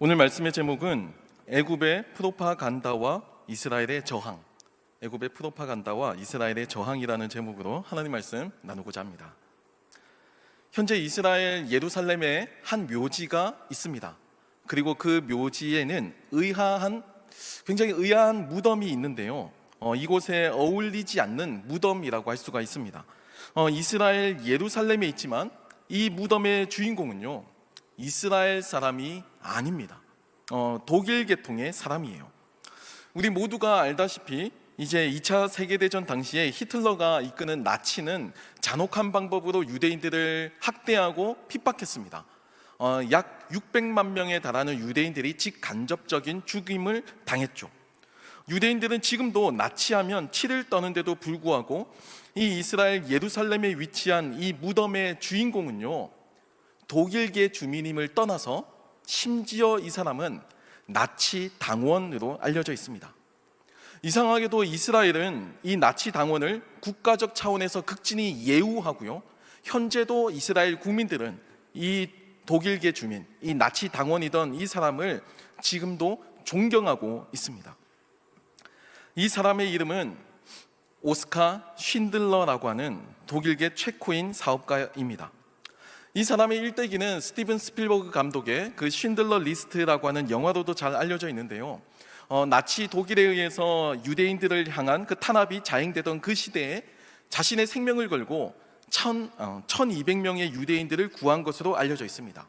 오늘 말씀의 제목은 애굽의 프로파간다와 이스라엘의 저항, 애굽의 프로파간다와 이스라엘의 저항이라는 제목으로 하나님 말씀 나누고자 합니다. 현재 이스라엘 예루살렘에 한 묘지가 있습니다. 그리고 그 묘지에는 굉장히 의아한 무덤이 있는데요, 이곳에 어울리지 않는 무덤이라고 할 수가 있습니다. 이스라엘 예루살렘에 있지만 이 무덤의 주인공은요, 이스라엘 사람이 아닙니다. 독일 계통의 사람이에요. 우리 모두가 알다시피 이제 2차 세계대전 당시에 히틀러가 이끄는 나치는 잔혹한 방법으로 유대인들을 학대하고 핍박했습니다. 약 600만 명에 달하는 유대인들이 직간접적인 죽임을 당했죠. 유대인들은 지금도 나치하면 치를 떠는데도 불구하고 이 이스라엘 예루살렘에 위치한 이 무덤의 주인공은요, 독일계 주민임을 떠나서 심지어 이 사람은 나치 당원으로 알려져 있습니다. 이상하게도 이스라엘은 이 나치 당원을 국가적 차원에서 극진히 예우하고요, 현재도 이스라엘 국민들은 이 독일계 주민, 이 나치 당원이던 이 사람을 지금도 존경하고 있습니다. 이 사람의 이름은 오스카 쉰들러라고 하는 독일계 체코인 사업가입니다. 이 사람의 일대기는 스티븐 스필버그 감독의 그 쉰들러 리스트라고 하는 영화로도 잘 알려져 있는데요, 나치 독일에 의해서 유대인들을 향한 그 탄압이 자행되던 그 시대에 자신의 생명을 걸고 1200명의 유대인들을 구한 것으로 알려져 있습니다.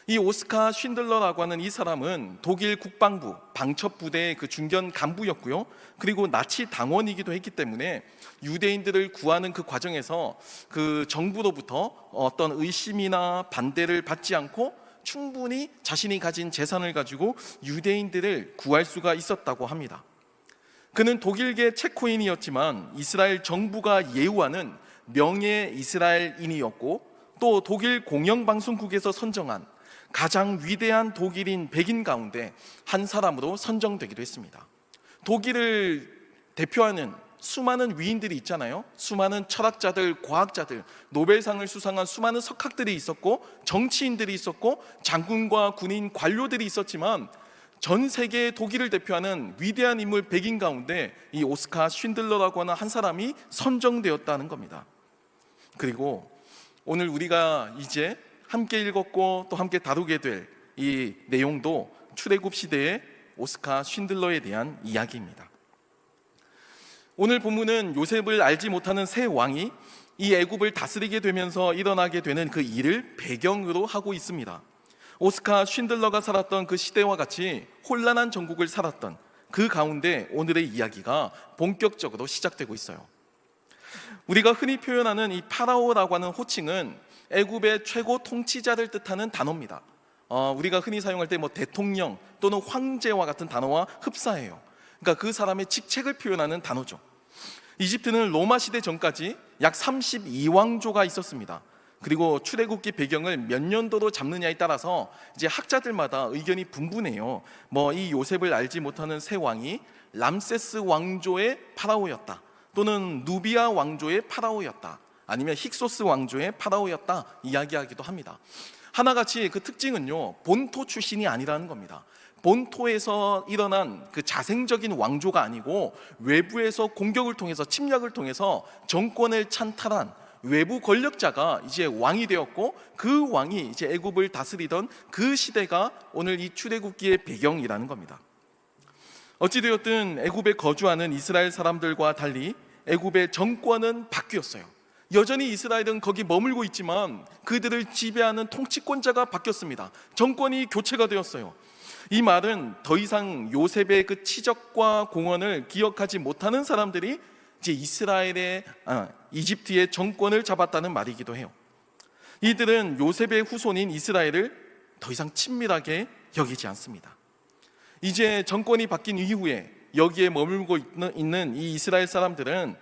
이 오스카 쉰들러라고 하는 이 사람은 독일 국방부 방첩부대의 그 중견 간부였고요, 그리고 나치 당원이기도 했기 때문에 유대인들을 구하는 그 과정에서 그 정부로부터 어떤 의심이나 반대를 받지 않고 충분히 자신이 가진 재산을 가지고 유대인들을 구할 수가 있었다고 합니다. 그는 독일계 체코인이었지만 이스라엘 정부가 예우하는 명예 이스라엘인이었고, 또 독일 공영방송국에서 선정한 가장 위대한 독일인 100인 가운데 한 사람으로 선정되기도 했습니다. 독일을 대표하는 수많은 위인들이 있잖아요. 수많은 철학자들, 과학자들, 노벨상을 수상한 수많은 석학들이 있었고, 정치인들이 있었고, 장군과 군인, 관료들이 있었지만 전 세계 독일을 대표하는 위대한 인물 100인 가운데 이 오스카 쉰들러라고 하는 한 사람이 선정되었다는 겁니다. 그리고 오늘 우리가 이제 함께 읽었고 또 함께 다루게 될 이 내용도 출애굽 시대의 오스카 쉰들러에 대한 이야기입니다. 오늘 본문은 요셉을 알지 못하는 새 왕이 이 애굽을 다스리게 되면서 일어나게 되는 그 일을 배경으로 하고 있습니다. 오스카 쉰들러가 살았던 그 시대와 같이 혼란한 전국을 살았던 그 가운데 오늘의 이야기가 본격적으로 시작되고 있어요. 우리가 흔히 표현하는 이 파라오라고 하는 호칭은 애굽의 최고 통치자를 뜻하는 단어입니다. 우리가 흔히 사용할 때 대통령 또는 황제와 같은 단어와 흡사해요. 그러니까 그 사람의 직책을 표현하는 단어죠. 이집트는 로마 시대 전까지 약 32왕조가 있었습니다. 그리고 출애굽기 배경을 몇 년도로 잡느냐에 따라서 이제 학자들마다 의견이 분분해요. 이 요셉을 알지 못하는 새 왕이 람세스 왕조의 파라오였다, 또는 누비아 왕조의 파라오였다, 아니면 힉소스 왕조의 파라오였다 이야기하기도 합니다. 하나같이 그 특징은요, 본토 출신이 아니라는 겁니다. 본토에서 일어난 그 자생적인 왕조가 아니고 외부에서 공격을 통해서, 침략을 통해서 정권을 찬탈한 외부 권력자가 이제 왕이 되었고, 그 왕이 이제 애굽을 다스리던 그 시대가 오늘 이 출애굽기의 배경이라는 겁니다. 어찌되었든 애굽에 거주하는 이스라엘 사람들과 달리 애굽의 정권은 바뀌었어요. 여전히 이스라엘은 거기 머물고 있지만 그들을 지배하는 통치권자가 바뀌었습니다. 정권이 교체가 되었어요. 이 말은 더 이상 요셉의 그 치적과 공헌을 기억하지 못하는 사람들이 이제 이집트의 정권을 잡았다는 말이기도 해요. 이들은 요셉의 후손인 이스라엘을 더 이상 친밀하게 여기지 않습니다. 이제 정권이 바뀐 이후에 여기에 머물고 있는 이 이스라엘 사람들은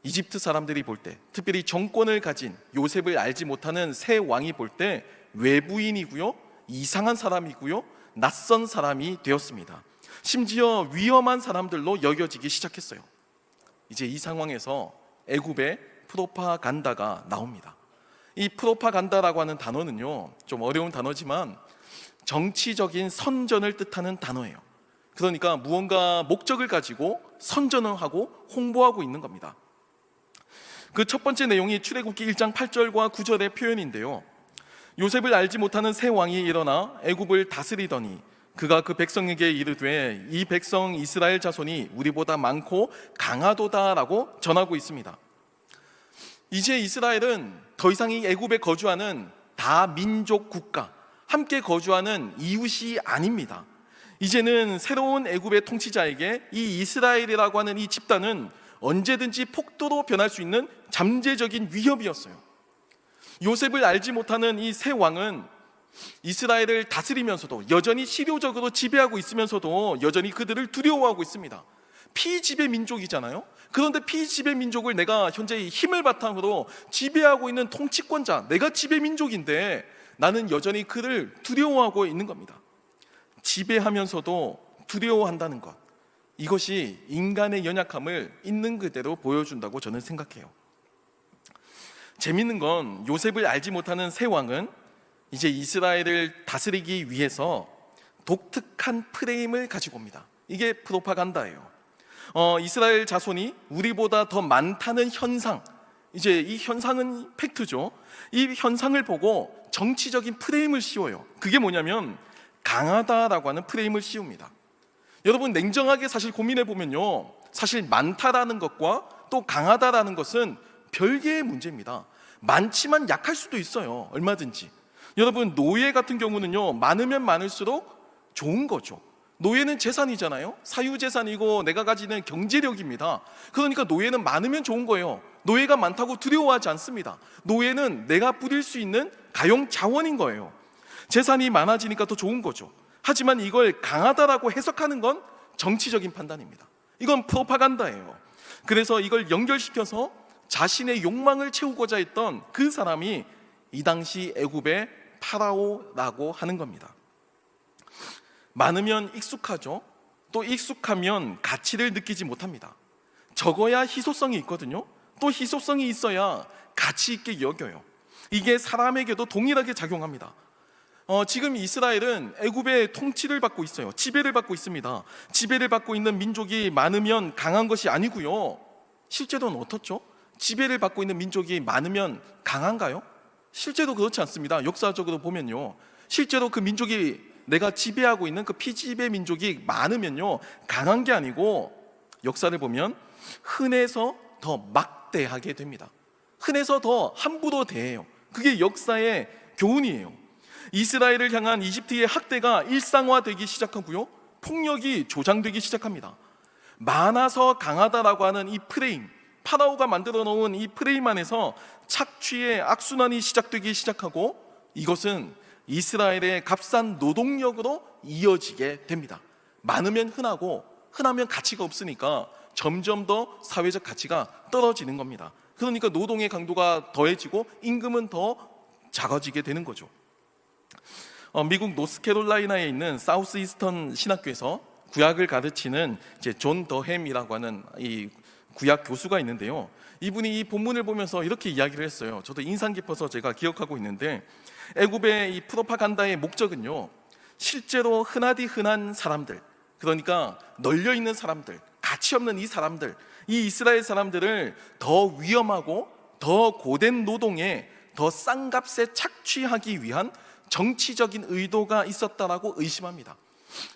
이집트 사람들이 볼 때, 특별히 정권을 가진 요셉을 알지 못하는 새 왕이 볼 때 외부인이고요, 이상한 사람이고요, 낯선 사람이 되었습니다. 심지어 위험한 사람들로 여겨지기 시작했어요. 이제 이 상황에서 애굽의 프로파간다가 나옵니다. 이 프로파간다라고 하는 단어는요, 좀 어려운 단어지만 정치적인 선전을 뜻하는 단어예요. 그러니까 무언가 목적을 가지고 선전을 하고 홍보하고 있는 겁니다. 그 첫 번째 내용이 출애굽기 1장 8절과 9절의 표현인데요. 요셉을 알지 못하는 새 왕이 일어나 애굽을 다스리더니 그가 그 백성에게 이르되 이 백성 이스라엘 자손이 우리보다 많고 강하도다라고 전하고 있습니다. 이제 이스라엘은 더 이상 이 애굽에 거주하는 다민족 국가, 함께 거주하는 이웃이 아닙니다. 이제는 새로운 애굽의 통치자에게 이 이스라엘이라고 하는 이 집단은 언제든지 폭도로 변할 수 있는 잠재적인 위협이었어요. 요셉을 알지 못하는 이 새 왕은 이스라엘을 다스리면서도 여전히 실효적으로 지배하고 있으면서도 여전히 그들을 두려워하고 있습니다. 피지배 민족이잖아요. 그런데 피지배 민족을 내가 현재 힘을 바탕으로 지배하고 있는 통치권자, 내가 지배 민족인데 나는 여전히 그를 두려워하고 있는 겁니다. 지배하면서도 두려워한다는 것, 이것이 인간의 연약함을 있는 그대로 보여준다고 저는 생각해요. 재밌는 건 요셉을 알지 못하는 새 왕은 이제 이스라엘을 다스리기 위해서 독특한 프레임을 가지고 옵니다. 이게 프로파간다예요. 이스라엘 자손이 우리보다 더 많다는 현상, 이제 이 현상은 팩트죠. 이 현상을 보고 정치적인 프레임을 씌워요. 그게 뭐냐면 강하다라고 하는 프레임을 씌웁니다. 여러분 냉정하게 사실 고민해 보면요, 사실 많다라는 것과 또 강하다라는 것은 별개의 문제입니다. 많지만 약할 수도 있어요. 얼마든지. 여러분 노예 같은 경우는요, 많으면 많을수록 좋은 거죠. 노예는 재산이잖아요. 사유재산이고 내가 가지는 경제력입니다. 그러니까 노예는 많으면 좋은 거예요. 노예가 많다고 두려워하지 않습니다. 노예는 내가 부릴 수 있는 가용 자원인 거예요. 재산이 많아지니까 더 좋은 거죠. 하지만 이걸 강하다라고 해석하는 건 정치적인 판단입니다. 이건 프로파간다예요. 그래서 이걸 연결시켜서 자신의 욕망을 채우고자 했던 그 사람이 이 당시 애굽의 파라오라고 하는 겁니다. 많으면 익숙하죠. 또 익숙하면 가치를 느끼지 못합니다. 적어야 희소성이 있거든요. 또 희소성이 있어야 가치 있게 여겨요. 이게 사람에게도 동일하게 작용합니다. 지금 이스라엘은 애굽의 통치를 받고 있어요. 지배를 받고 있습니다. 지배를 받고 있는 민족이 많으면 강한 것이 아니고요, 실제로는 어떻죠? 지배를 받고 있는 민족이 많으면 강한가요? 실제로 그렇지 않습니다. 역사적으로 보면요, 실제로 그 민족이, 내가 지배하고 있는 그 피지배 민족이 많으면요, 강한 게 아니고 역사를 보면 흔해서 더 막대하게 됩니다. 흔해서 더 함부로 대해요. 그게 역사의 교훈이에요. 이스라엘을 향한 이집트의 학대가 일상화되기 시작하고요, 폭력이 조장되기 시작합니다. 많아서 강하다라고 하는 이 프레임, 파라오가 만들어 놓은 이 프레임 안에서 착취의 악순환이 시작되기 시작하고, 이것은 이스라엘의 값싼 노동력으로 이어지게 됩니다. 많으면 흔하고 흔하면 가치가 없으니까 점점 더 사회적 가치가 떨어지는 겁니다. 그러니까 노동의 강도가 더해지고 임금은 더 작아지게 되는 거죠. 미국 노스캐롤라이나에 있는 사우스 이스턴 신학교에서 구약을 가르치는 이제 존 더햄이라고 하는 이 구약 교수가 있는데요, 이분이 이 본문을 보면서 이렇게 이야기를 했어요. 저도 인상 깊어서 제가 기억하고 있는데, 애굽의 이 프로파간다의 목적은요, 실제로 흔하디 흔한 사람들, 그러니까 널려 있는 사람들, 가치 없는 이 사람들, 이 이스라엘 사람들을 더 위험하고 더 고된 노동에 더 싼 값에 착취하기 위한 정치적인 의도가 있었다라고 의심합니다.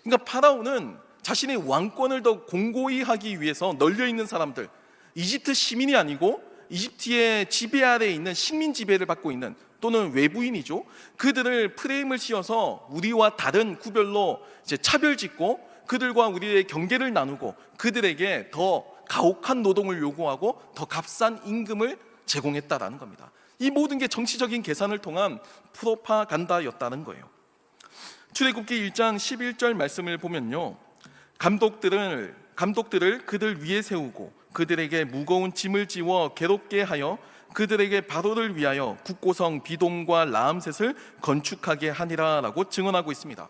그러니까 파라오는 자신의 왕권을 더 공고히 하기 위해서 널려 있는 사람들, 이집트 시민이 아니고 이집트의 지배 아래에 있는 식민 지배를 받고 있는, 또는 외부인이죠, 그들을 프레임을 씌워서 우리와 다른 구별로 이제 차별짓고 그들과 우리의 경계를 나누고 그들에게 더 가혹한 노동을 요구하고 더 값싼 임금을 제공했다라는 겁니다. 이 모든 게 정치적인 계산을 통한 프로파간다였다는 거예요. 출애굽기 1장 11절 말씀을 보면요, 감독들을 그들 위에 세우고 그들에게 무거운 짐을 지워 괴롭게 하여 그들에게 바로를 위하여 국고성 비돔과 라암셋을 건축하게 하니라라고 증언하고 있습니다.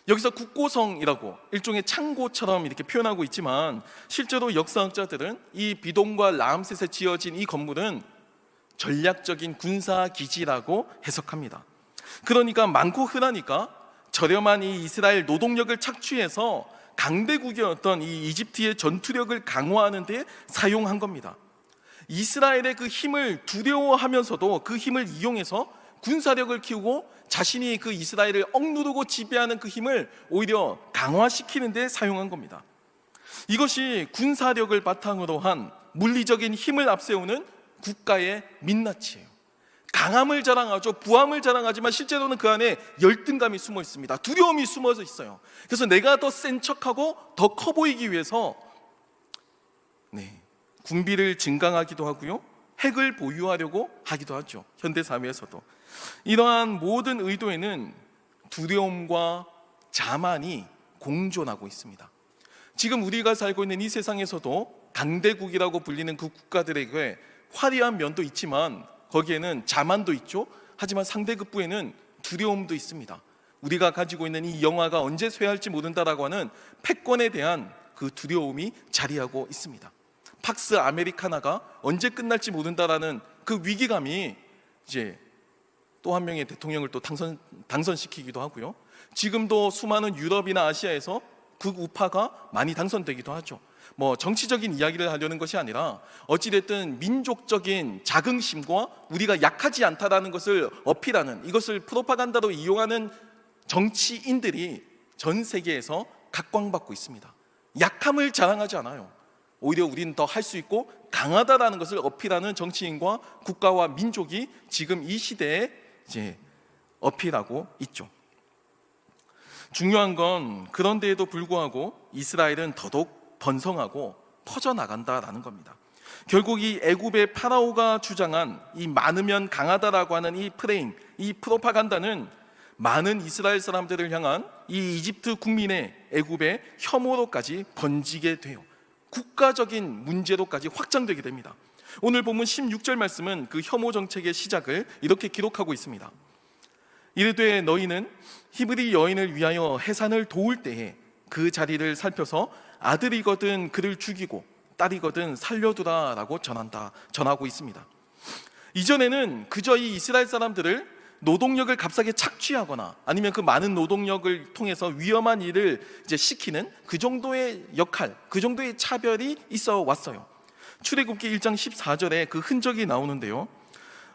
여기서 국고성이라고 일종의 창고처럼 이렇게 표현하고 있지만, 실제로 역사학자들은 이 비돔과 라암셋에 지어진 이 건물은 전략적인 군사 기지라고 해석합니다. 그러니까 많고 흔하니까 저렴한 이 이스라엘 노동력을 착취해서 강대국이었던 이 이집트의 전투력을 강화하는 데 사용한 겁니다. 이스라엘의 그 힘을 두려워하면서도 그 힘을 이용해서 군사력을 키우고 자신이 그 이스라엘을 억누르고 지배하는 그 힘을 오히려 강화시키는 데 사용한 겁니다. 이것이 군사력을 바탕으로 한 물리적인 힘을 앞세우는 국가의 민낯이에요. 강함을 자랑하죠. 부함을 자랑하지만 실제로는 그 안에 열등감이 숨어 있습니다. 두려움이 숨어져 있어요. 그래서 내가 더 센 척하고 더 커 보이기 위해서 군비를 증강하기도 하고요, 핵을 보유하려고 하기도 하죠. 현대 사회에서도 이러한 모든 의도에는 두려움과 자만이 공존하고 있습니다. 지금 우리가 살고 있는 이 세상에서도 강대국이라고 불리는 그 국가들에게 화려한 면도 있지만 거기에는 자만도 있죠. 하지만 상대급부에는 두려움도 있습니다. 우리가 가지고 있는 이 영화가 언제 쇠할지 모른다라고 하는 패권에 대한 그 두려움이 자리하고 있습니다. 팍스 아메리카나가 언제 끝날지 모른다라는 그 위기감이 이제 또 한 명의 대통령을 또 당선시키기도 하고요, 지금도 수많은 유럽이나 아시아에서 극우파가 많이 당선되기도 하죠. 뭐 정치적인 이야기를 하려는 것이 아니라 어찌됐든 민족적인 자긍심과 우리가 약하지 않다라는 것을 어필하는, 이것을 프로파간다로 이용하는 정치인들이 전 세계에서 각광받고 있습니다. 약함을 자랑하지 않아요. 오히려 우리는 더 할 수 있고 강하다라는 것을 어필하는 정치인과 국가와 민족이 지금 이 시대에 이제 어필하고 있죠. 중요한 건 그런데에도 불구하고 이스라엘은 더더욱 번성하고 퍼져나간다라는 겁니다. 결국 이 애굽의 파라오가 주장한 이 많으면 강하다라고 하는 이 프레임, 이 프로파간다는 많은 이스라엘 사람들을 향한 이 이집트 국민의 애굽의 혐오로까지 번지게 돼요. 국가적인 문제로까지 확장되게 됩니다. 오늘 본문 16절 말씀은 그 혐오 정책의 시작을 이렇게 기록하고 있습니다. 이르되 너희는 히브리 여인을 위하여 해산을 도울 때에 그 자리를 살펴서 아들이거든 그를 죽이고 딸이거든 살려두라 라고 전하고 있습니다. 이전에는 그저 이 이스라엘 사람들을 노동력을 값싸게 착취하거나 아니면 그 많은 노동력을 통해서 위험한 일을 이제 시키는 그 정도의 역할, 그 정도의 차별이 있어 왔어요. 출애굽기 1장 14절에 그 흔적이 나오는데요,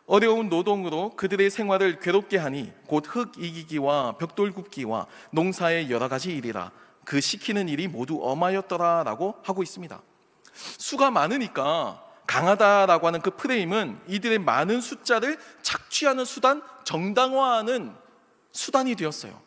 어려운 노동으로 그들의 생활을 괴롭게 하니 곧 흙 이기기와 벽돌 굽기와 농사의 여러 가지 일이라 그 시키는 일이 모두 엄하였더라 라고 하고 있습니다. 수가 많으니까 강하다라고 하는 그 프레임은 이들의 많은 숫자를 착취하는 수단, 정당화하는 수단이 되었어요.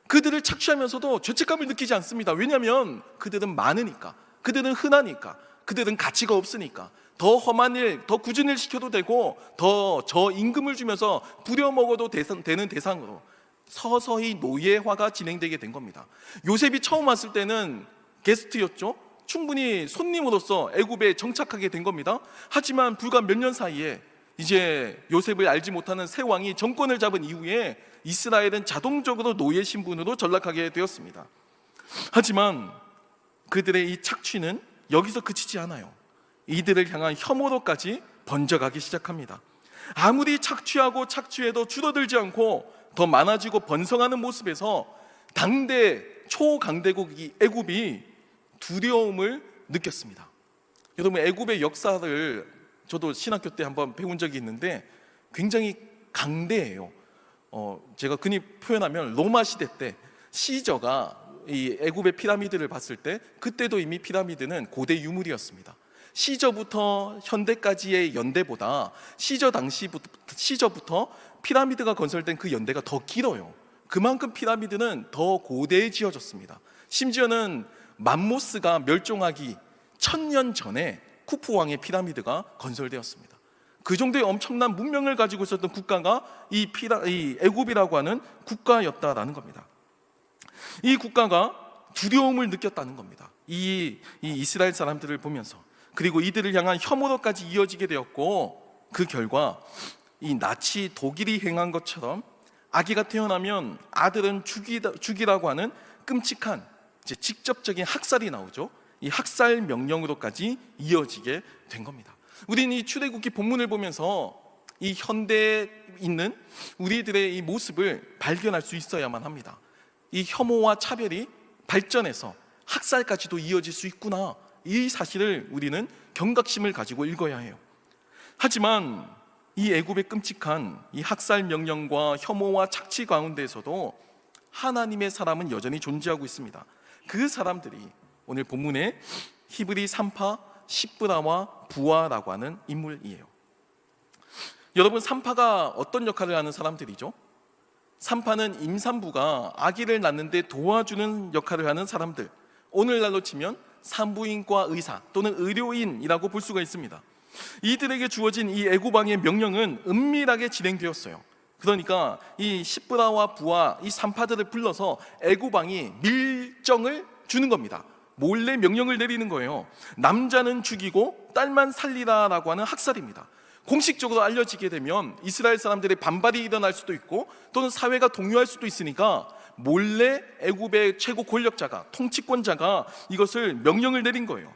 그들을 착취하면서도 죄책감을 느끼지 않습니다. 왜냐하면 그들은 많으니까, 그들은 흔하니까, 그들은 가치가 없으니까 더 험한 일, 더 굳은 일 시켜도 되고 더 저임금을 주면서 부려먹어도 되는 대상으로 서서히 노예화가 진행되게 된 겁니다. 요셉이 처음 왔을 때는 게스트였죠. 충분히 손님으로서 애굽에 정착하게 된 겁니다. 하지만 불과 몇 년 사이에 이제 요셉을 알지 못하는 새 왕이 정권을 잡은 이후에 이스라엘은 자동적으로 노예 신분으로 전락하게 되었습니다. 하지만 그들의 이 착취는 여기서 그치지 않아요. 이들을 향한 혐오로까지 번져가기 시작합니다. 아무리 착취하고 착취해도 줄어들지 않고 더 많아지고 번성하는 모습에서 당대 초강대국 애굽이 두려움을 느꼈습니다. 여러분, 애굽의 역사를 저도 신학교 때 한번 배운 적이 있는데 굉장히 강대해요. 제가 흔히 표현하면 로마 시대 때 시저가 이 애굽의 피라미드를 봤을 때 그때도 이미 피라미드는 고대 유물이었습니다. 시저부터 현대까지의 연대보다 시저부터 피라미드가 건설된 그 연대가 더 길어요. 그만큼 피라미드는 더 고대에 지어졌습니다. 심지어는 맘모스가 멸종하기 1000년 전에 쿠프 왕의 피라미드가 건설되었습니다. 그 정도의 엄청난 문명을 가지고 있었던 국가가 이 애굽이라고 하는 국가였다라는 겁니다. 이 국가가 두려움을 느꼈다는 겁니다. 이 이스라엘 사람들을 보면서. 그리고 이들을 향한 혐오로까지 이어지게 되었고, 그 결과 이 나치 독일이 행한 것처럼 아기가 태어나면 아들은 죽이라고 하는 끔찍한 직접적인 학살이 나오죠. 이 학살 명령으로까지 이어지게 된 겁니다. 우리는 이 출애굽기 본문을 보면서 이 현대에 있는 우리들의 이 모습을 발견할 수 있어야만 합니다. 이 혐오와 차별이 발전해서 학살까지도 이어질 수 있구나, 이 사실을 우리는 경각심을 가지고 읽어야 해요. 하지만 이 애굽의 끔찍한 이 학살 명령과 혐오와 착취 가운데에서도 하나님의 사람은 여전히 존재하고 있습니다. 그 사람들이 오늘 본문에 히브리 산파 십브라와 부아라고 하는 인물이에요. 여러분, 산파가 어떤 역할을 하는 사람들이죠? 산파는 임산부가 아기를 낳는데 도와주는 역할을 하는 사람들, 오늘날로 치면 산부인과 의사 또는 의료인이라고 볼 수가 있습니다. 이들에게 주어진 이 애굽 왕의 명령은 은밀하게 진행되었어요. 그러니까 이 십브라와 부아, 이 산파들을 불러서 애굽 왕이 밀정을 주는 겁니다. 몰래 명령을 내리는 거예요. 남자는 죽이고 딸만 살리라라고 하는 학살입니다. 공식적으로 알려지게 되면 이스라엘 사람들의 반발이 일어날 수도 있고 또는 사회가 동요할 수도 있으니까 몰래 애굽의 최고 권력자가, 통치권자가 이것을 명령을 내린 거예요.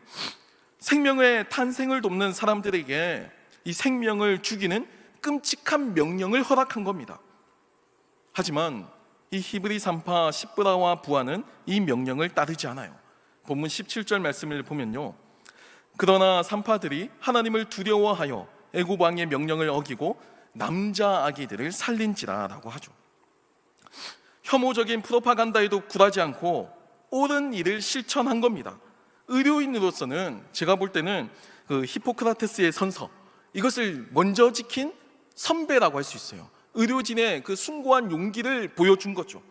생명의 탄생을 돕는 사람들에게 이 생명을 죽이는 끔찍한 명령을 허락한 겁니다. 하지만 이 히브리 산파 십브라와 부아는 이 명령을 따르지 않아요. 본문 17절 말씀을 보면요, 그러나 산파들이 하나님을 두려워하여 애굽 왕의 명령을 어기고 남자 아기들을 살린지라 라고 하죠. 혐오적인 프로파간다에도 굴하지 않고 옳은 일을 실천한 겁니다. 의료인으로서는 제가 볼 때는 그 히포크라테스의 선서, 이것을 먼저 지킨 선배라고 할 수 있어요. 의료진의 그 숭고한 용기를 보여준 거죠.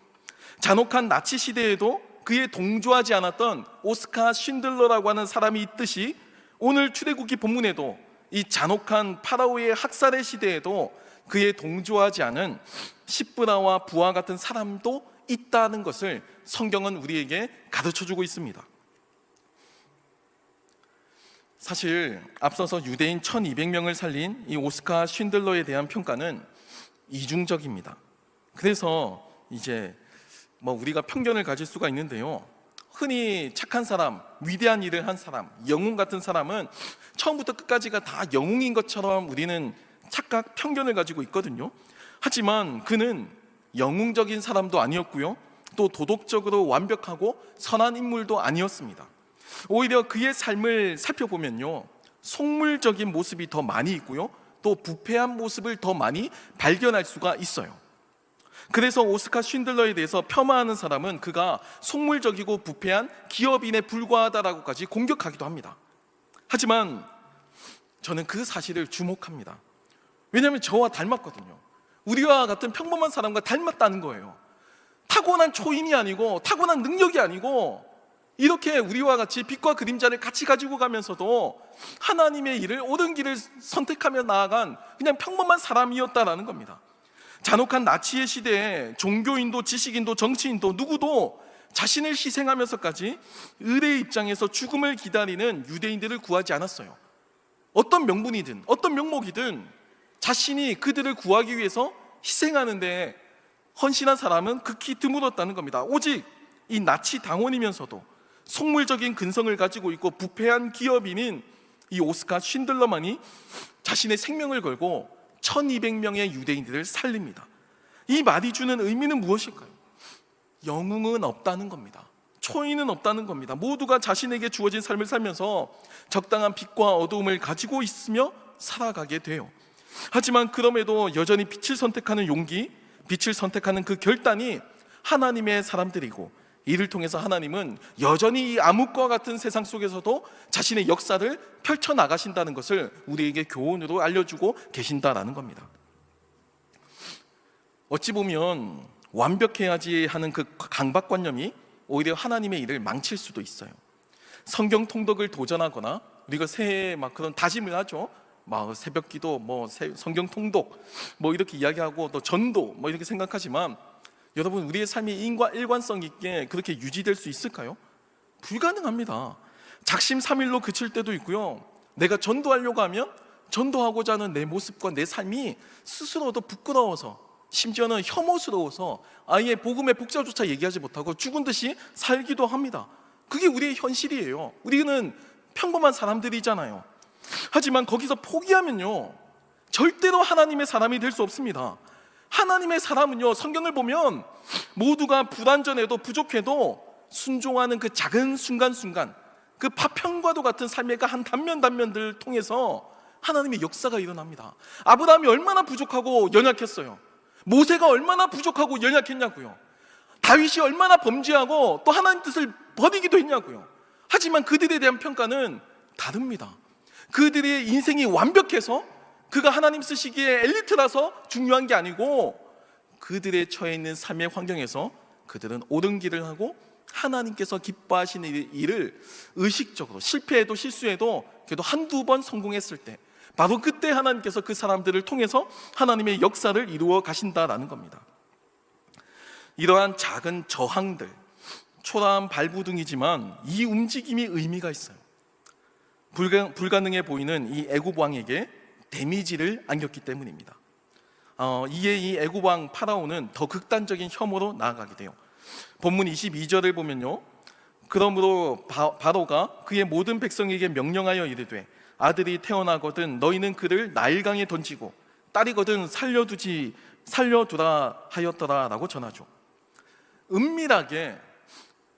잔혹한 나치 시대에도 그에 동조하지 않았던 오스카 쉰들러라고 하는 사람이 있듯이 오늘 출애굽기 본문에도 이 잔혹한 파라오의 학살의 시대에도 그에 동조하지 않은 십브라와 부아 같은 사람도 있다는 것을 성경은 우리에게 가르쳐주고 있습니다. 사실 앞서서 유대인 1200명을 살린 이 오스카 쉰들러에 대한 평가는 이중적입니다. 그래서 이제 우리가 편견을 가질 수가 있는데요, 흔히 착한 사람, 위대한 일을 한 사람, 영웅 같은 사람은 처음부터 끝까지가 다 영웅인 것처럼 우리는 착각, 편견을 가지고 있거든요. 하지만 그는 영웅적인 사람도 아니었고요, 또 도덕적으로 완벽하고 선한 인물도 아니었습니다. 오히려 그의 삶을 살펴보면요, 속물적인 모습이 더 많이 있고요, 또 부패한 모습을 더 많이 발견할 수가 있어요. 그래서 오스카 쉰들러에 대해서 폄하하는 사람은 그가 속물적이고 부패한 기업인에 불과하다라고까지 공격하기도 합니다. 하지만 저는 그 사실을 주목합니다. 왜냐하면 저와 닮았거든요. 우리와 같은 평범한 사람과 닮았다는 거예요. 타고난 초인이 아니고 타고난 능력이 아니고 이렇게 우리와 같이 빛과 그림자를 같이 가지고 가면서도 하나님의 일을, 옳은 길을 선택하며 나아간 그냥 평범한 사람이었다라는 겁니다. 잔혹한 나치의 시대에 종교인도 지식인도 정치인도 누구도 자신을 희생하면서까지 을의 입장에서 죽음을 기다리는 유대인들을 구하지 않았어요. 어떤 명분이든 어떤 명목이든 자신이 그들을 구하기 위해서 희생하는데 헌신한 사람은 극히 드물었다는 겁니다. 오직 이 나치 당원이면서도 속물적인 근성을 가지고 있고 부패한 기업인인 이 오스카 쉰들러만이 자신의 생명을 걸고 1200명의 유대인들을 살립니다. 이 말이 주는 의미는 무엇일까요? 영웅은 없다는 겁니다. 초인은 없다는 겁니다. 모두가 자신에게 주어진 삶을 살면서 적당한 빛과 어두움을 가지고 있으며 살아가게 돼요. 하지만 그럼에도 여전히 빛을 선택하는 용기, 빛을 선택하는 그 결단이 하나님의 사람들이고, 이를 통해서 하나님은 여전히 이 암흑과 같은 세상 속에서도 자신의 역사를 펼쳐나가신다는 것을 우리에게 교훈으로 알려주고 계신다라는 겁니다. 어찌 보면 완벽해야지 하는 그 강박관념이 오히려 하나님의 일을 망칠 수도 있어요. 성경 통독을 도전하거나 우리가 새해에 그런 다짐을 하죠. 새벽기도, 성경 통독, 이렇게 이야기하고 또 전도, 이렇게 생각하지만 여러분, 우리의 삶이 일관성 있게 그렇게 유지될 수 있을까요? 불가능합니다. 작심삼일로 그칠 때도 있고요, 내가 전도하려고 하면 전도하고자 하는 내 모습과 내 삶이 스스로도 부끄러워서, 심지어는 혐오스러워서 아예 복음의 복자조차 얘기하지 못하고 죽은 듯이 살기도 합니다. 그게 우리의 현실이에요. 우리는 평범한 사람들이잖아요. 하지만 거기서 포기하면요, 절대로 하나님의 사람이 될 수 없습니다. 하나님의 사람은요, 성경을 보면 모두가 불완전해도 부족해도 순종하는 그 작은 순간순간, 그 파편과도 같은 삶의 그 한 단면단면들을 통해서 하나님의 역사가 일어납니다. 아브라함이 얼마나 부족하고 연약했어요. 모세가 얼마나 부족하고 연약했냐고요. 다윗이 얼마나 범죄하고 또 하나님 뜻을 버리기도 했냐고요. 하지만 그들에 대한 평가는 다릅니다. 그들의 인생이 완벽해서, 그가 하나님 쓰시기에 엘리트라서 중요한 게 아니고, 그들의 처해 있는 삶의 환경에서 그들은 옳은 길을 하고 하나님께서 기뻐하시는 일을 의식적으로, 실패해도 실수해도 그래도 한두 번 성공했을 때, 바로 그때 하나님께서 그 사람들을 통해서 하나님의 역사를 이루어 가신다라는 겁니다. 이러한 작은 저항들, 초라한 발부둥이지만 이 움직임이 의미가 있어요. 불가능해 보이는 이 애굽 왕에게 데미지를 안겼기 때문입니다. 이에 이 애굽 왕 파라오는 더 극단적인 혐오로 나아가게 돼요. 본문 22절을 보면요, 그러므로 바로가 그의 모든 백성에게 명령하여 이르되 아들이 태어나거든 너희는 그를 나일강에 던지고 딸이거든 살려두라 하였더라라고 전하죠. 은밀하게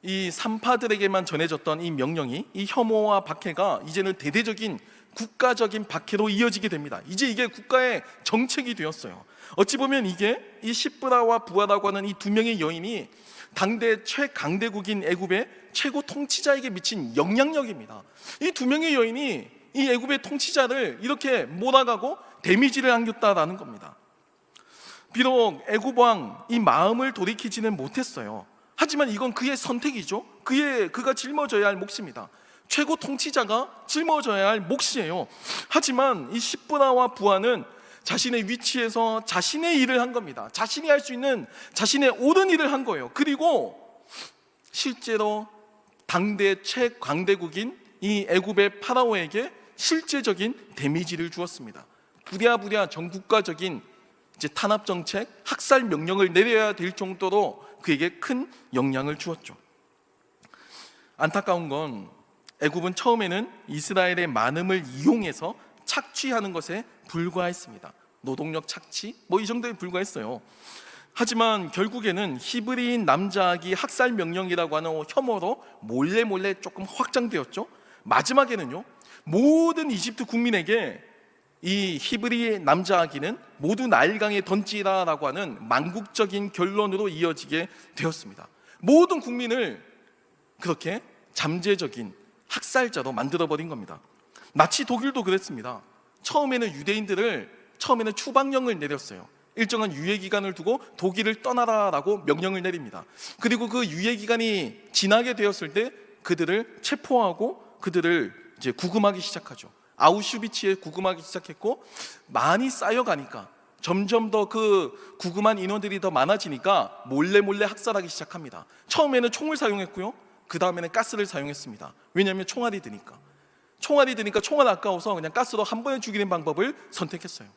이 산파들에게만 전해졌던 이 명령이, 이 혐오와 박해가 이제는 대대적인 국가적인 박해로 이어지게 됩니다. 이제 이게 국가의 정책이 되었어요. 어찌 보면 이게 이 시브라와 부하라고 하는 이 두 명의 여인이 당대 최강대국인 애굽의 최고 통치자에게 미친 영향력입니다. 이 두 명의 여인이 이 애굽의 통치자를 이렇게 몰아가고 데미지를 안겼다라는 겁니다. 비록 애굽 왕 이 마음을 돌이키지는 못했어요. 하지만 이건 그의 선택이죠. 그가 짊어져야 할 몫입니다. 최고 통치자가 짊어져야 할 몫이에요. 하지만 이 시브라와 부하는 자신의 위치에서 자신의 일을 한 겁니다. 자신이 할 수 있는 자신의 옳은 일을 한 거예요. 그리고 실제로 당대 최강대국인 이 애굽의 파라오에게 실제적인 데미지를 주었습니다. 부랴부랴 전국가적인 탄압 정책, 학살 명령을 내려야 될 정도로 그에게 큰 영향을 주었죠. 안타까운 건 애굽은 처음에는 이스라엘의 많음을 이용해서 착취하는 것에 불과했습니다. 노동력 착취, 이 정도에 불과했어요. 하지만 결국에는 히브리인 남자아기 학살 명령이라고 하는 혐오로 몰래 조금 확장되었죠. 마지막에는요, 모든 이집트 국민에게 이 히브리 남자아기는 모두 나일강에 던지라라고 하는 망국적인 결론으로 이어지게 되었습니다. 모든 국민을 그렇게 잠재적인 학살자로 만들어버린 겁니다. 나치 독일도 그랬습니다. 처음에는 유대인들을 추방령을 내렸어요. 일정한 유예기간을 두고 독일을 떠나라라고 명령을 내립니다. 그리고 그 유예기간이 지나게 되었을 때 그들을 체포하고 그들을 이제 구금하기 시작하죠. 아우슈비츠에 구금하기 시작했고, 많이 쌓여가니까 점점 더 그 구금한 인원들이 더 많아지니까 몰래 학살하기 시작합니다. 처음에는 총을 사용했고요, 그 다음에는 가스를 사용했습니다. 왜냐하면 총알이 드니까 총알 아까워서 그냥 가스로 한 번에 죽이는 방법을 선택했어요.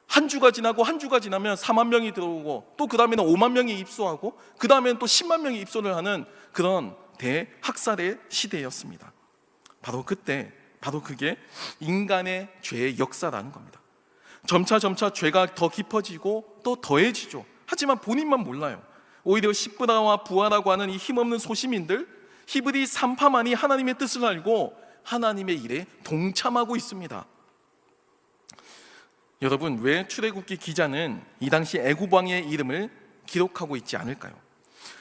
한 주가 지나면 4만 명이 들어오고, 또 그 다음에는 5만 명이 입소하고, 그 다음에는 또 10만 명이 입소를 하는 그런 대학살의 시대였습니다. 바로 그게 인간의 죄의 역사라는 겁니다. 점차 죄가 더 깊어지고 또 더해지죠. 하지만 본인만 몰라요. 오히려 시브라와 부하라고 하는 이 힘없는 소시민들, 히브리 산파만이 하나님의 뜻을 알고 하나님의 일에 동참하고 있습니다. 여러분, 왜 출애굽기 기자는 이 당시 애굽 왕의 이름을 기록하고 있지 않을까요?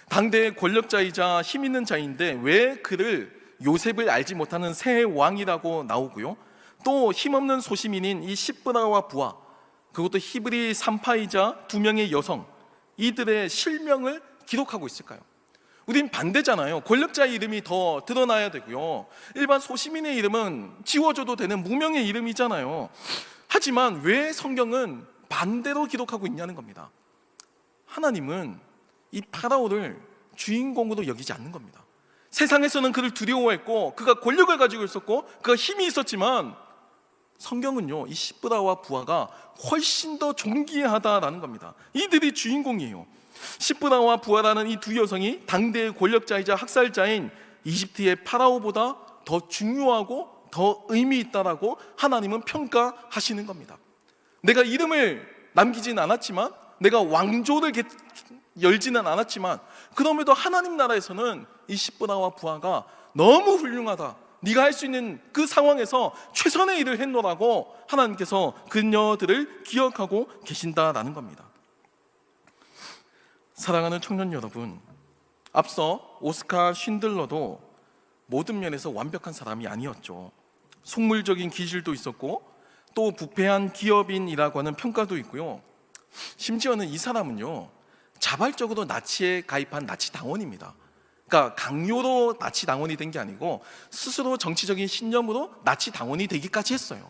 당대의 권력자이자 힘 있는 자인데 왜 그를 요셉을 알지 못하는 새 왕이라고 나오고요, 또 힘없는 소시민인 이 시브라와 부하, 그것도 히브리 산파이자 두 명의 여성, 이들의 실명을 기록하고 있을까요? 우린 반대잖아요. 권력자의 이름이 더 드러나야 되고요, 일반 소시민의 이름은 지워줘도 되는 무명의 이름이잖아요. 하지만 왜 성경은 반대로 기록하고 있냐는 겁니다. 하나님은 이 파라오를 주인공으로 여기지 않는 겁니다. 세상에서는 그를 두려워했고 그가 권력을 가지고 있었고 그가 힘이 있었지만, 성경은요, 이 시브라와 부하가 훨씬 더 존귀하다라는 겁니다. 이들이 주인공이에요. 시브라와 부하라는 이 두 여성이 당대의 권력자이자 학살자인 이집트의 파라오보다 더 중요하고 더 의미 있다라고 하나님은 평가하시는 겁니다. 내가 이름을 남기지는 않았지만, 내가 왕조를 열지는 않았지만, 그럼에도 하나님 나라에서는 이 십보나와 부하가 너무 훌륭하다, 네가 할 수 있는 그 상황에서 최선의 일을 했노라고 하나님께서 그녀들을 기억하고 계신다라는 겁니다. 사랑하는 청년 여러분, 앞서 오스카 쉰들러도 모든 면에서 완벽한 사람이 아니었죠. 속물적인 기질도 있었고, 또 부패한 기업인이라고 하는 평가도 있고요. 심지어는 이 사람은요, 자발적으로 나치에 가입한 나치 당원입니다. 그러니까 강요로 나치 당원이 된 게 아니고 스스로 정치적인 신념으로 나치 당원이 되기까지 했어요.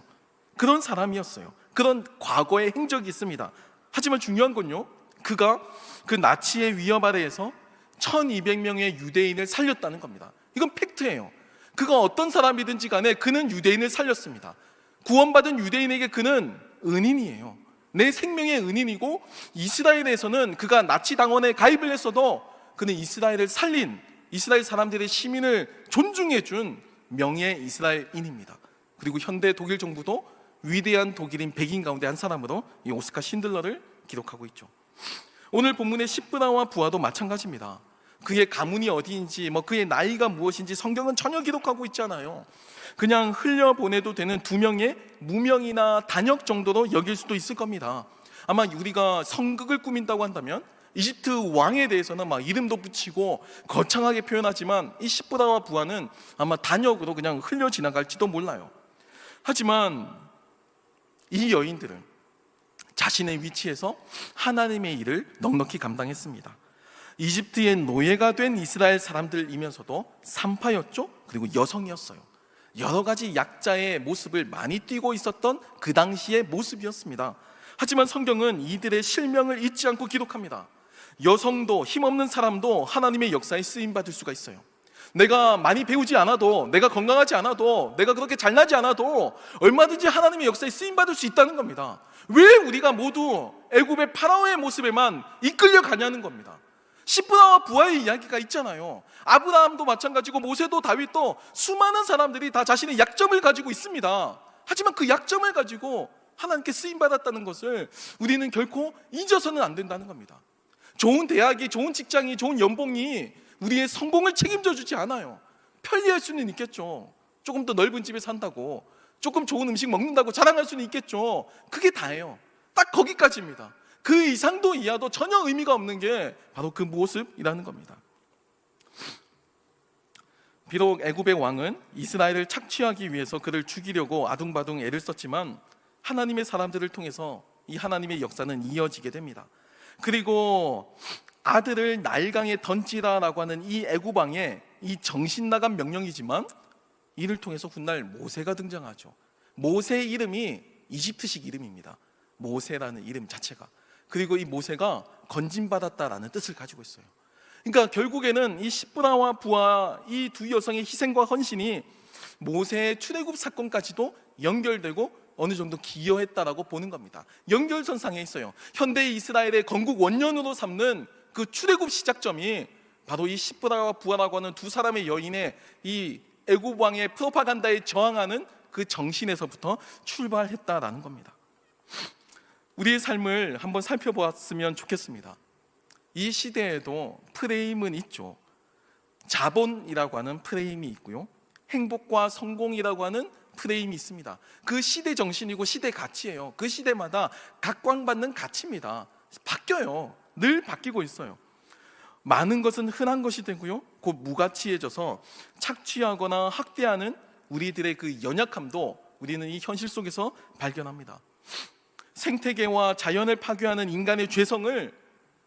그런 사람이었어요. 그런 과거의 행적이 있습니다. 하지만 중요한 건요, 그가 그 나치의 위협 아래에서 1200명의 유대인을 살렸다는 겁니다. 이건 팩트예요. 그가 어떤 사람이든지 간에 그는 유대인을 살렸습니다. 구원받은 유대인에게 그는 은인이에요. 내 생명의 은인이고, 이스라엘에서는 그가 나치 당원에 가입을 했어도 그는 이스라엘을 살린, 이스라엘 사람들의 시민을 존중해 준 명예 이스라엘인입니다. 그리고 현대 독일 정부도 위대한 독일인 100인 가운데 한 사람으로 이 오스카 쉰들러를 기록하고 있죠. 오늘 본문의 십보나와 부하도 마찬가지입니다. 그의 가문이 어디인지, 그의 나이가 무엇인지 성경은 전혀 기록하고 있지 않아요. 그냥 흘려보내도 되는 2명의 무명이나 단역 정도로 여길 수도 있을 겁니다. 아마 우리가 성극을 꾸민다고 한다면 이집트 왕에 대해서는 막 이름도 붙이고 거창하게 표현하지만, 이 십보나와 부하는 아마 단역으로 그냥 흘려 지나갈지도 몰라요. 하지만 이 여인들은 자신의 위치에서 하나님의 일을 넉넉히 감당했습니다. 이집트의 노예가 된 이스라엘 사람들이면서도 산파였죠. 그리고 여성이었어요. 여러 가지 약자의 모습을 많이 띠고 있었던 그 당시의 모습이었습니다. 하지만 성경은 이들의 실명을 잊지 않고 기록합니다. 여성도 힘없는 사람도 하나님의 역사에 쓰임받을 수가 있어요. 내가 많이 배우지 않아도, 내가 건강하지 않아도, 내가 그렇게 잘나지 않아도 얼마든지 하나님의 역사에 쓰임받을 수 있다는 겁니다. 왜 우리가 모두 애굽의 파라오의 모습에만 이끌려 가냐는 겁니다. 십보나와 부하의 이야기가 있잖아요. 아브라함도 마찬가지고 모세도 다윗도 수많은 사람들이 다 자신의 약점을 가지고 있습니다. 하지만 그 약점을 가지고 하나님께 쓰임받았다는 것을 우리는 결코 잊어서는 안 된다는 겁니다. 좋은 대학이, 좋은 직장이, 좋은 연봉이 우리의 성공을 책임져 주지 않아요. 편리할 수는 있겠죠. 조금 더 넓은 집에 산다고, 조금 좋은 음식 먹는다고 자랑할 수는 있겠죠. 그게 다예요. 딱 거기까지입니다. 그 이상도 이하도 전혀 의미가 없는 게 바로 그 모습이라는 겁니다. 비록 애굽의 왕은 이스라엘을 착취하기 위해서 그를 죽이려고 아둥바둥 애를 썼지만, 하나님의 사람들을 통해서 이 하나님의 역사는 이어지게 됩니다. 그리고 아들을 나일강에 던지라라고 하는 이 애굽 왕의 이 정신 나간 명령이지만, 이를 통해서 훗날 모세가 등장하죠. 모세의 이름이 이집트식 이름입니다. 모세라는 이름 자체가. 그리고 이 모세가 건진받았다라는 뜻을 가지고 있어요. 그러니까 결국에는 이 십보나와 부하, 이 두 여성의 희생과 헌신이 모세의 출애굽 사건까지도 연결되고 어느 정도 기여했다라고 보는 겁니다. 연결선상에 있어요. 현대 이스라엘의 건국 원년으로 삼는 그 출애굽 시작점이 바로 이 십보나와 부하라고 하는 두 사람의 여인의 이 애굽 왕의 프로파간다에 저항하는 그 정신에서부터 출발했다라는 겁니다. 우리의 삶을 한번 살펴보았으면 좋겠습니다. 이 시대에도 프레임은 있죠. 자본이라고 하는 프레임이 있고요, 행복과 성공이라고 하는 프레임이 있습니다. 그 시대 정신이고 시대 가치예요. 그 시대마다 각광받는 가치입니다. 바뀌어요. 늘 바뀌고 있어요. 많은 것은 흔한 것이 되고요, 곧 무가치해져서 착취하거나 학대하는 우리들의 그 연약함도 우리는 이 현실 속에서 발견합니다. 생태계와 자연을 파괴하는 인간의 죄성을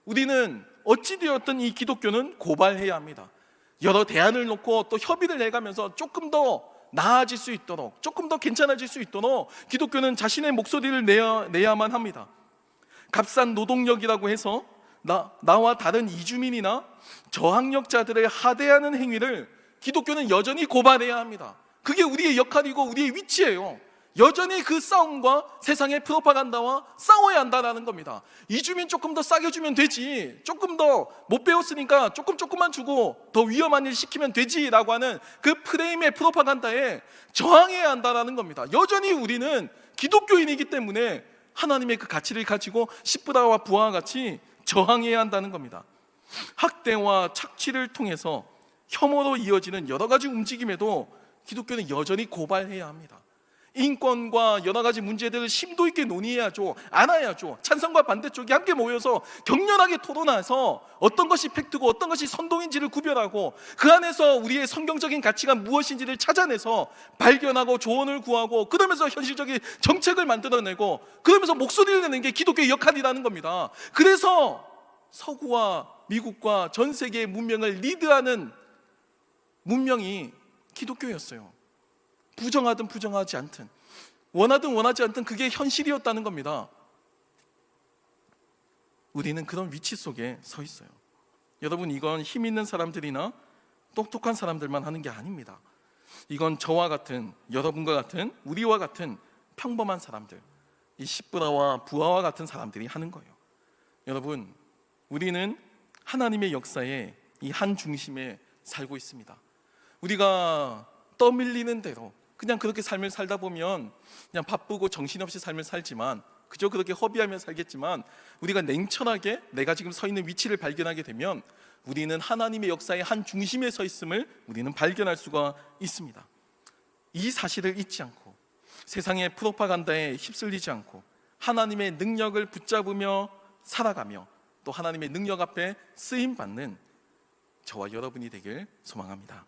우리는 어찌되었든 이 기독교는 고발해야 합니다. 여러 대안을 놓고 또 협의를 해가면서 조금 더 나아질 수 있도록, 조금 더 괜찮아질 수 있도록 기독교는 자신의 목소리를 내야만 합니다. 값싼 노동력이라고 해서 나와 다른 이주민이나 저학력자들을 하대하는 행위를 기독교는 여전히 고발해야 합니다. 그게 우리의 역할이고 우리의 위치예요. 여전히 그 싸움과 세상의 프로파간다와 싸워야 한다는 겁니다. 이주민 조금 더 싸게 주면 되지, 조금 더 못 배웠으니까 조금만 주고 더 위험한 일 시키면 되지라고 하는 그 프레임의 프로파간다에 저항해야 한다는 겁니다. 여전히 우리는 기독교인이기 때문에 하나님의 그 가치를 가지고 십부다와 부하와 같이 저항해야 한다는 겁니다. 학대와 착취를 통해서 혐오로 이어지는 여러 가지 움직임에도 기독교는 여전히 고발해야 합니다. 인권과 여러 가지 문제들을 심도 있게 논의해야죠. 안아야죠. 찬성과 반대쪽이 함께 모여서 격렬하게 토론해서 어떤 것이 팩트고 어떤 것이 선동인지를 구별하고 그 안에서 우리의 성경적인 가치가 무엇인지를 찾아내서 발견하고 조언을 구하고 그러면서 현실적인 정책을 만들어내고 그러면서 목소리를 내는 게 기독교의 역할이라는 겁니다. 그래서 서구와 미국과 전 세계의 문명을 리드하는 문명이 기독교였어요. 부정하든 부정하지 않든, 원하든 원하지 않든 그게 현실이었다는 겁니다. 우리는 그런 위치 속에 서 있어요. 여러분, 이건 힘 있는 사람들이나 똑똑한 사람들만 하는 게 아닙니다. 이건 저와 같은, 여러분과 같은, 우리와 같은 평범한 사람들, 이 십부다와 부하와 같은 사람들이 하는 거예요. 여러분, 우리는 하나님의 역사의 이 한 중심에 살고 있습니다. 우리가 떠밀리는 대로 그냥 그렇게 삶을 살다 보면 그냥 바쁘고 정신없이 삶을 살지만, 그저 그렇게 허비하며 살겠지만, 우리가 냉철하게 내가 지금 서 있는 위치를 발견하게 되면 우리는 하나님의 역사의 한 중심에 서 있음을 우리는 발견할 수가 있습니다. 이 사실을 잊지 않고 세상의 프로파간다에 휩쓸리지 않고 하나님의 능력을 붙잡으며 살아가며 또 하나님의 능력 앞에 쓰임받는 저와 여러분이 되길 소망합니다.